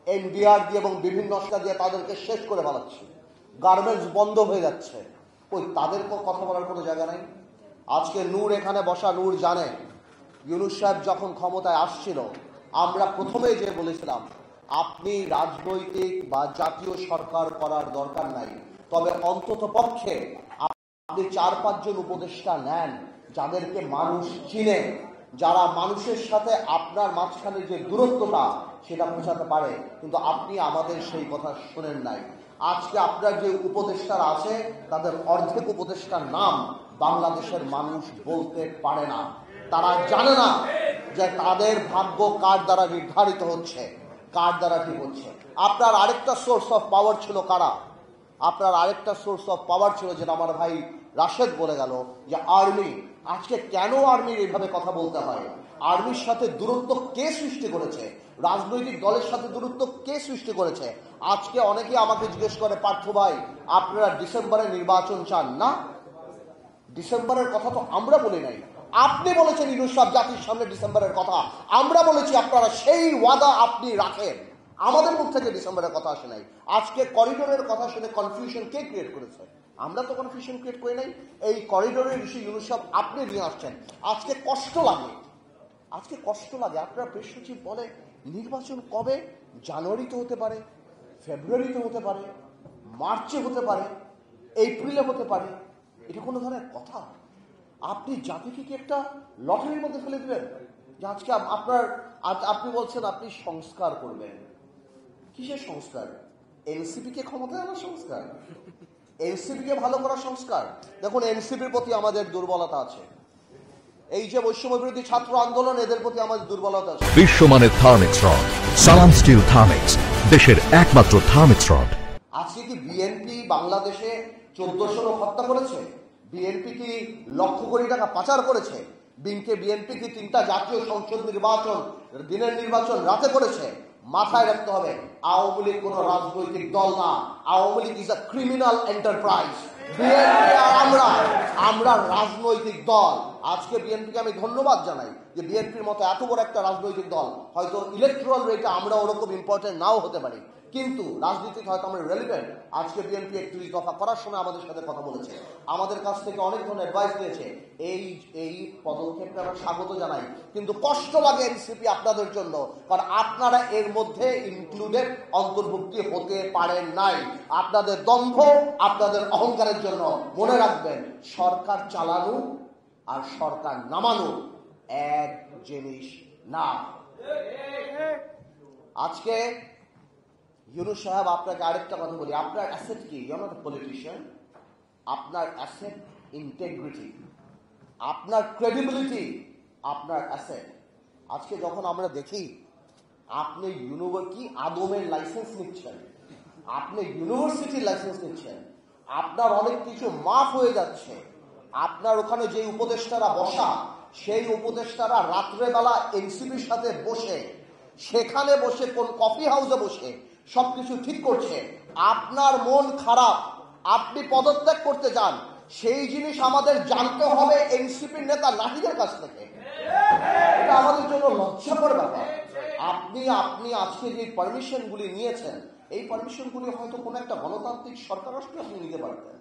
NDR দিয়ে এবং বিভিন্ন সংস্থা দিয়ে তাদেরকে শেষ করে ফেলাচ্ছি, গার্মেন্টস বন্ধ হয়ে যাচ্ছে, ওই তাদের কথা বলার কোনো জায়গা নেই। আজকে নূর এখানে বসা, নূর জানে ইউনূস সাহেব যখন ক্ষমতায় আসছিল আমরা প্রথমেই যে বলেছিলাম আপনি রাজনৈতিক বা জাতীয় সরকার করার দরকার নাই, তবে অন্তত পক্ষে আপনি 4-5 জন উপদেষ্টা নেন যাদেরকে মানুষ চিনে, যারা মানুষের সাথে আপনার মাঝখানে যে দূরত্বটা সেটা বোঝাতে পারে। কিন্তু আপনি আমাদের সেই কথা শোনেন নাই। আজকে আপনার যে উপদেষ্টারা আছে তাদের অর্ধেক উপদেষ্টার নাম বাংলাদেশের মানুষ বলতে পারে না। তারা জানে না যে তাদের ভাগ্য কার দ্বারা নির্ধারিত হচ্ছে, কার দ্বারা ঠিক হচ্ছে। আপনার আরেকটা সোর্স অফ পাওয়ার ছিল কারা? আপনার আরেকটা সোর্স অফ পাওয়ার ছিল, যেটা আমার ভাই রাশেদ বলে গেল, যে আর্মি। আজকে কেন আর্মির এইভাবে কথা বলতে হয়? আর্মির সাথে দূরত্ব কে সৃষ্টি করেছে? রাজনৈতিক দলের সাথে দূরত্ব কে সৃষ্টি করেছে? আজকে অনেকে আমাকে জিজ্ঞেস করে, পার্থ ভাই আপনারা ডিসেম্বরে নির্বাচন চান না? ডিসেম্বরের কথা তো আমরা বলি নাই, আপনি বলেছেন ইউনূস সাহেব জাতির সামনে ডিসেম্বরের কথা। আমরা বলেছি আপনারা সেই ওয়াদা আপনি রাখেন। আমাদের মুখ থেকে ডিসেম্বরের কথা আসে নাই। আজকে করিডোরের কথা শুনে কনফিউশন কে ক্রিয়েট করেছে? আমরা তো কনফিউশন ক্রিয়েট করি নাই। এই করিডোরের ইস্যু ইউনূস সাহেব আপনি নিয়ে আসছেন। আজকে কষ্ট লাগে, আজকে কষ্ট লাগে। আপনার প্রেস সচিব বলে নির্বাচন কবে? জানুয়ারিতে হতে পারে, ফেব্রুয়ারিতে হতে পারে, মার্চে হতে পারে, এপ্রিলে হতে পারে। এটা কোনো ধরনের কথা? আপনি জাতিকে কি একটা লটারির মধ্যে ফেলে দিবেন? যে আজকে আপনার আপনি বলছেন আপনি সংস্কার করবেন। কিসের সংস্কার? এনসিপি কে ক্ষমতায় আনার সংস্কার? এনসিপি কে ভালো করার সংস্কার? দেখুন, এনসিপির প্রতি আমাদের দুর্বলতা আছে। এই যে বৈষম্য বিরোধী ছাত্র আন্দোলন, এদের প্রতি আমাদের দুর্বলতা আছে। বিশ্বমানের থার্মিক্স রড, সালাম স্টিল থার্মিক্স, দেশের একমাত্র থার্মিক্স রড। আজকে কি বিএনপি বাংলাদেশে 1400 লোক হত্যা করেছে? বিএনপি কি লক্ষ কোটি টাকা পাচার করেছে? বিএনপি কি 3টা জাতীয় সংসদ নির্বাচন, দিনের নির্বাচন রাতে করেছে? মাথায় রাখতে হবে, আওয়ামী লীগ কোন রাজনৈতিক দল না। Awami League is a criminal enterprise. BNP আর আমরা রাজনৈতিক দল। আজকে বিএনপিকে আমি ধন্যবাদ জানাই যে বিএনপির মতো এত বড় একটা রাজনৈতিক দল, হয়তো ইলেকট্রাল রেটে আমরা ওরকম ইম্পর্টেন্ট নাও হতে পারি, কিন্তু রাজনীতিতে হয়তো আমরা রেলিভেন্ট। আজকে বিএনপি 31 দফা করার সময় আমাদের সাথে কথা বলেছে, আমাদের কাছ থেকে অনেক ধরনের অ্যাডভাইস দিয়েছে। এই পদক্ষেপকে আমরা স্বাগত জানাই, কিন্তু কষ্ট লাগে এনসিপি আপনাদের জন্য, কারণ আপনারা এর মধ্যে ইনক্লুডেড, অন্তর্ভুক্তি হতে পারেন নাই। আপনাদের দম্ভ, আপনাদের অহংকারের জন্য। মনে রাখবেন, সরকার চালানো আর সরকার নামানো এক জিনিস না। আজকে ইউনূস সাহেব, আপনাকে আরেকটা কথা বলি, আপনার অ্যাসেট কি? You are not a politician. আপনার অ্যাসেট ইন্টেগ্রিটি, আপনার ক্রেডিবিলিটি, আপনার অ্যাসেট। আজকে যখন আমরা দেখি আপনি কি আদমের লাইসেন্স নিচ্ছেন, আপনি ইউনিভার্সিটির লাইসেন্স নিচ্ছেন, আপনার অনেক কিছু মাফ হয়ে যাচ্ছে। আপনার ওখানে যে উপদেষ্টারা বসা, সেই উপদেষ্টারা রাত্রেবেলা এনসিপির সাথে বসে, সেখানে বসে কোন কফি হাউসে বসে সবকিছু ঠিক করছে। আপনার মন খারাপ, আপনি পদত্যাগ করতে চান, সেই জিনিস আমাদের জানতে হবে এনসিপির নেতা নাহিদের কাছ থেকে। এটা আমাদের জন্য লজ্জাকর ব্যাপার। আপনি আজকে যে পারমিশন গুলি নিয়েছেন, এই পারমিশন গুলি হয়তো কোনো একটা গণতান্ত্রিক সরকার আসলে আপনি নিতে পারতেন।